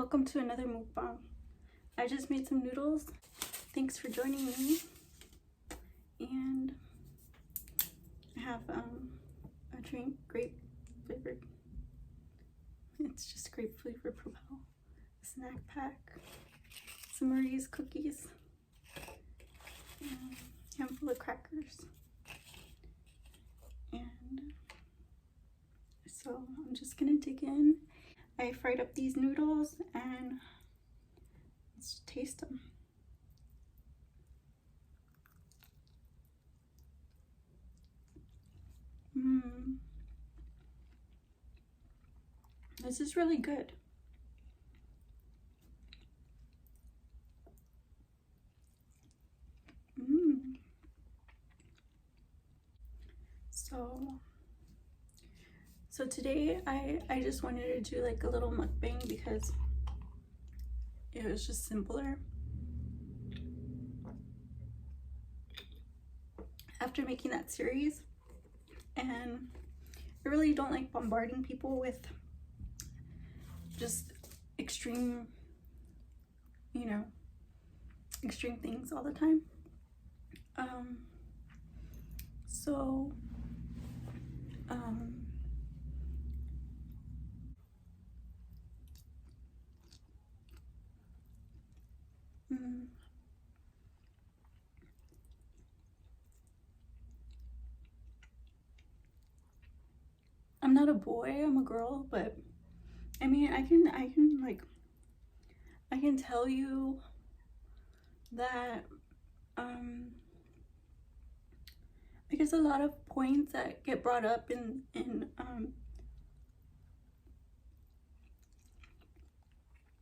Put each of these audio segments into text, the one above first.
welcome to another mukbang. I just made some noodles. Thanks for joining me. And I have a drink, grape flavored. It's just grape flavored Propel. A snack pack, some Marie's cookies, and a handful of crackers. And so I'm just gonna dig in. I fried up these noodles and let's taste them. This is really good. So today I just wanted to do like a little mukbang because it was just simpler. After making that series, and I really don't like bombarding people with just extreme, extreme things all the time. I'm not a boy, I'm a girl, but I mean, I can tell you that I guess a lot of points that get brought up in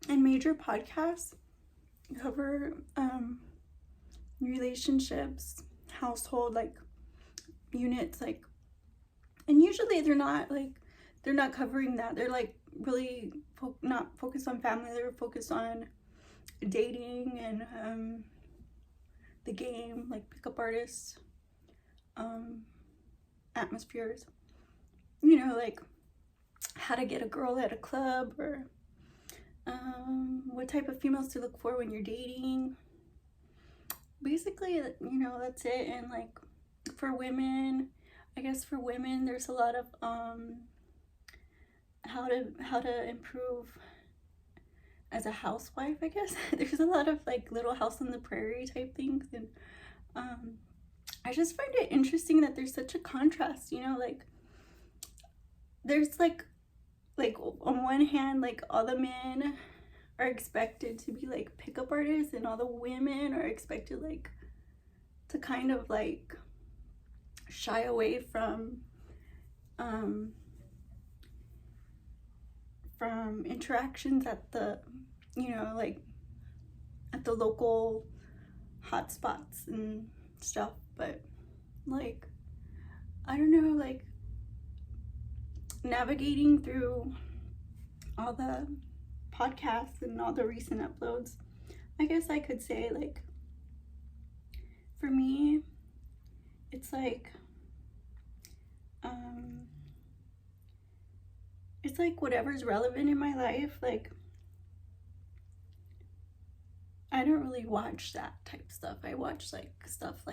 major podcasts cover relationships, household units, and usually they're not covering that. They're really not focused on family. They're focused on dating and the game, pickup artists, atmospheres, how to get a girl at a club, or what type of females to look for when you're dating. Basically, that's it. And for women, I guess for women, there's a lot of how to improve as a housewife, I guess. There's a lot of Little House on the Prairie type things, and I just find it interesting that there's such a contrast, there's on one hand, all the men are expected to be pickup artists, and all the women are expected to kind of shy away from interactions at the at the local hot spots and stuff. But I don't know, navigating through all the podcasts and all the recent uploads, I guess I could say for me it's it's whatever's relevant in my life. I don't really watch that type of stuff. I watch stuff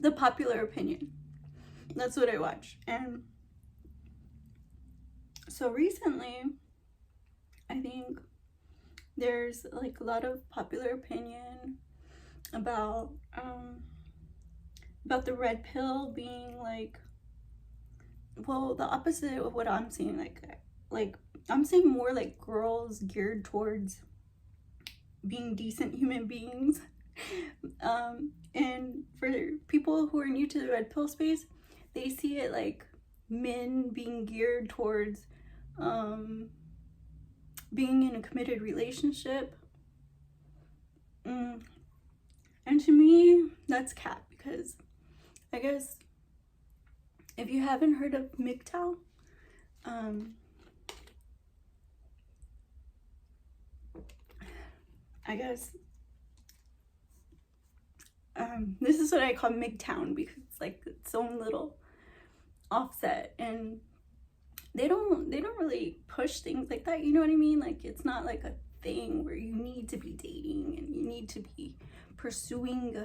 the popular opinion. That's what I watch. And so recently, I think there's a lot of popular opinion about the red pill being well, the opposite of what I'm seeing. I'm seeing more girls geared towards being decent human beings. And for people who are new to the red pill space, they see it men being geared towards being in a committed relationship. And to me, that's cap, because I guess if you haven't heard of MGTOW, I guess this is what I call MGTOwn, because it's like its own little offset, and they don't really push things like that, you know what I mean? Like, it's not like a thing where you need to be dating and you need to be pursuing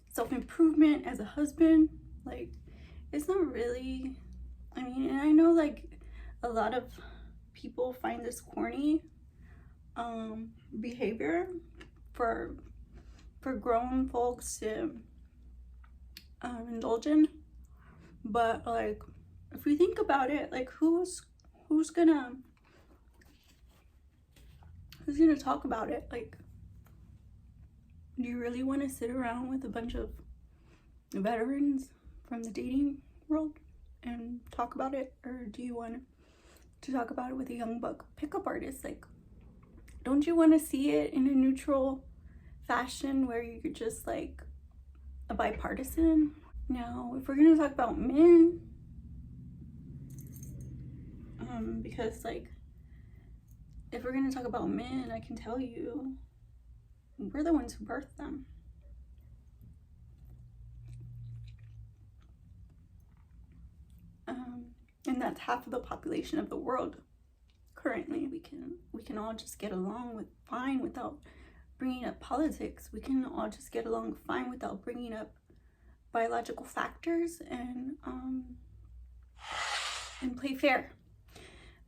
self-improvement as a husband. Like, it's not really, I mean, and I know like a lot of people find this corny behavior for grown folks to indulge in, but like, if we think about it, like, who's gonna talk about it? Like, do you really want to sit around with a bunch of veterans from the dating world and talk about it? Or do you want to talk about it with a young buck pickup artist? Like, don't you want to see it in a neutral fashion where you're just like a bipartisan? Now, if we're gonna talk about men, because like, if we're gonna talk about men, I can tell you, we're the ones who birthed them. And that's half of the population of the world currently. We can all just get along fine without bringing up politics. We can all just get along fine without bringing up biological factors, and play fair,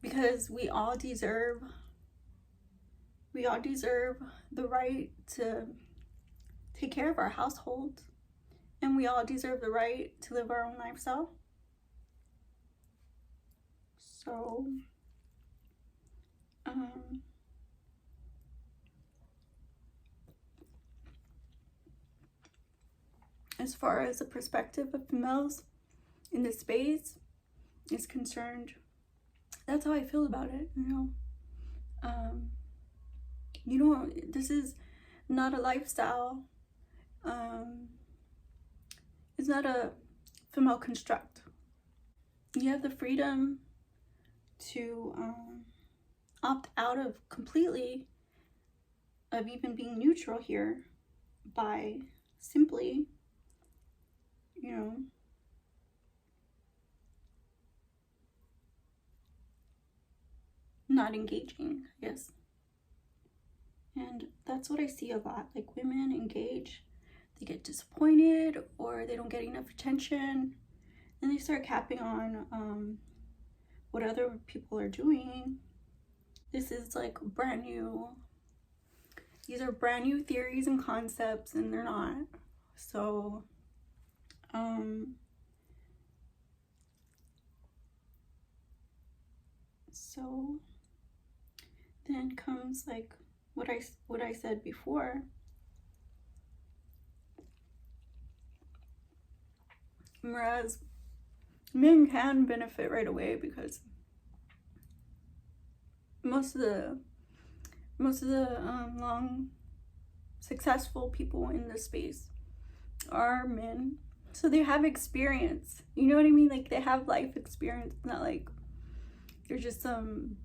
because we all deserve the right to take care of our household, and we all deserve the right to live our own lifestyle. So as far as the perspective of females in this space is concerned, that's how I feel about it, you know. This is not a lifestyle. It's not a female construct. You have the freedom to opt out of completely of even being neutral here by simply, you know, not engaging, I guess. And that's what I see a lot. Like, women engage, they get disappointed, or they don't get enough attention, and they start capping on what other people are doing. This is like brand new. These are brand new theories and concepts, and they're not. So then comes like what I said before. Whereas men can benefit right away, because most of the long successful people in this space are men, so they have experience, you know what I mean? Like, they have life experience. It's not like you're just some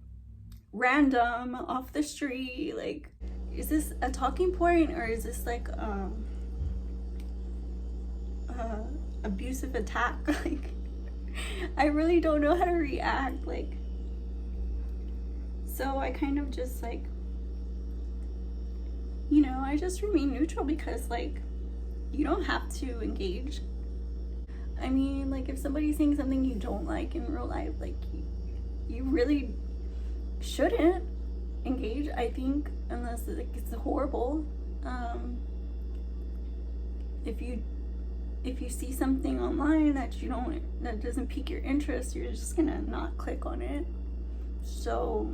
random off the street. Like, is this a talking point, or is this like abusive attack? Like, I really don't know how to react. Like, so I kind of just like, you know, I just remain neutral, because like, you don't have to engage. I mean, like, if somebody's saying something you don't like in real life, like, you really shouldn't engage, I think, unless like it's horrible. If you see something online that doesn't pique your interest, you're just gonna not click on it. So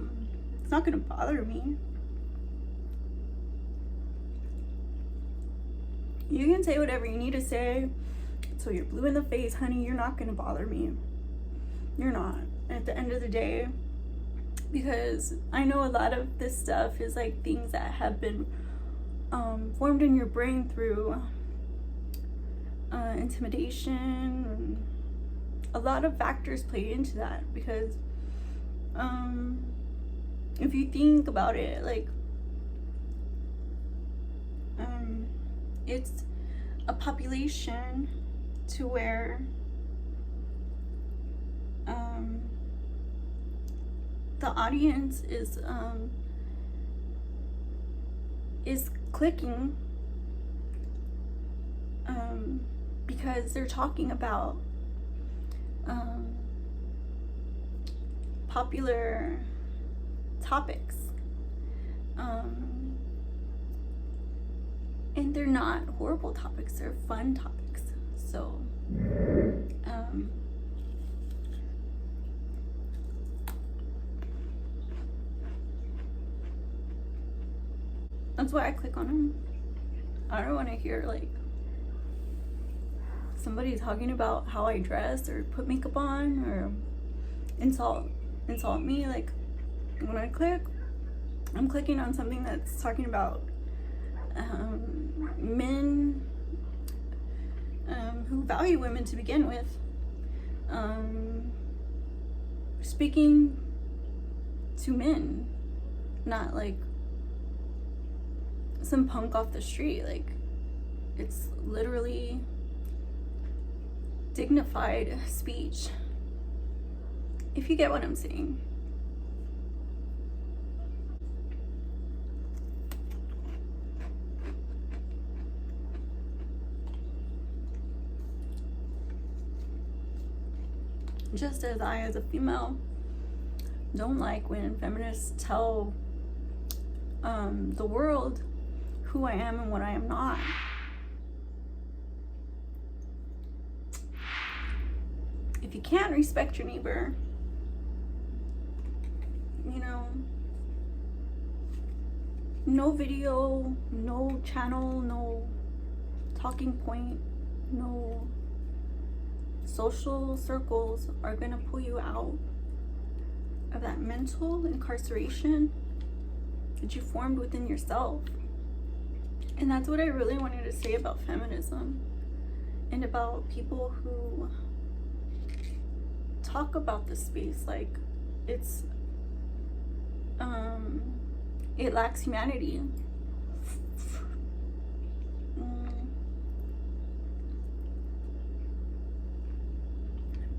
it's not gonna bother me. You can say whatever you need to say, so you're blue in the face, honey. You're not gonna bother me. You're not, at the end of the day, because I know a lot of this stuff is like things that have been formed in your brain through intimidation. A lot of factors play into that, because if you think about it, like, it's a population to where the audience is clicking because they're talking about popular topics, and they're not horrible topics, they're fun topics. So that's why I click on them. I don't want to hear like somebody talking about how I dress or put makeup on or insult me. Like, when I click, I'm clicking on something that's talking about men who value women to begin with, speaking to men, not like some punk off the street. Like, it's literally dignified speech, if you get what I'm saying. Just as I, as a female, don't like when feminists tell the world who I am and what I am not. If you can't respect your neighbor, you know, no video, no channel, no talking point, no social circles are gonna pull you out of that mental incarceration that you formed within yourself. And that's what I really wanted to say about feminism and about people who talk about this space like it's it lacks humanity.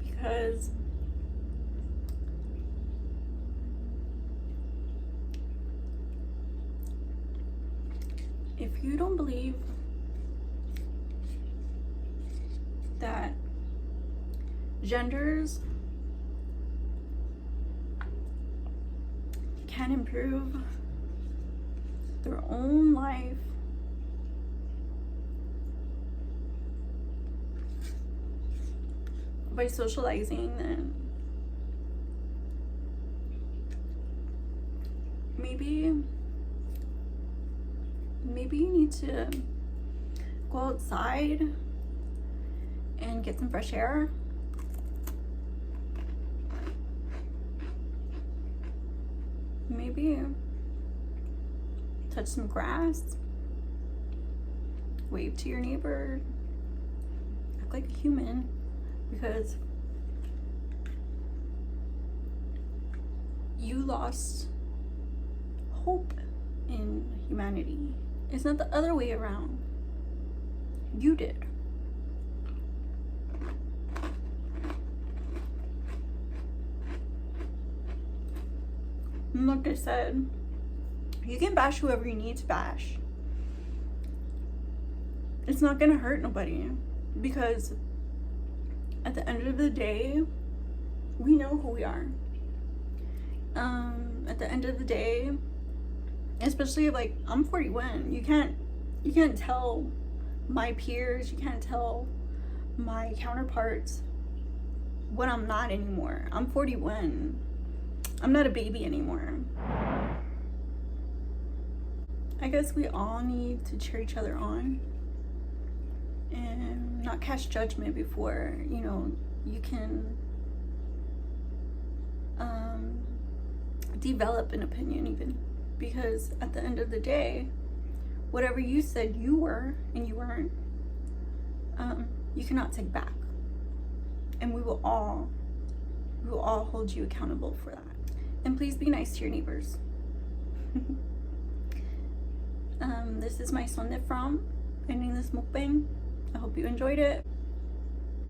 Because if you don't believe that genders can improve their own life by socializing, then maybe you need to go outside and get some fresh air. Maybe touch some grass, wave to your neighbor, act like a human, because you lost hope in humanity. It's not the other way around. You did. Like I said, you can bash whoever you need to bash. It's not gonna hurt nobody, because at the end of the day, we know who we are. At the end of the day, especially like I'm 41, you can't tell my peers, you can't tell my counterparts what I'm not anymore. I'm 41. I'm not a baby anymore. I guess we all need to cheer each other on and not cast judgment before, you know, you can develop an opinion even. Because at the end of the day, whatever you said you were and you weren't, you cannot take back. And we will all hold you accountable for that. And please be nice to your neighbors. This is my son from, ending this mukbang. I hope you enjoyed it.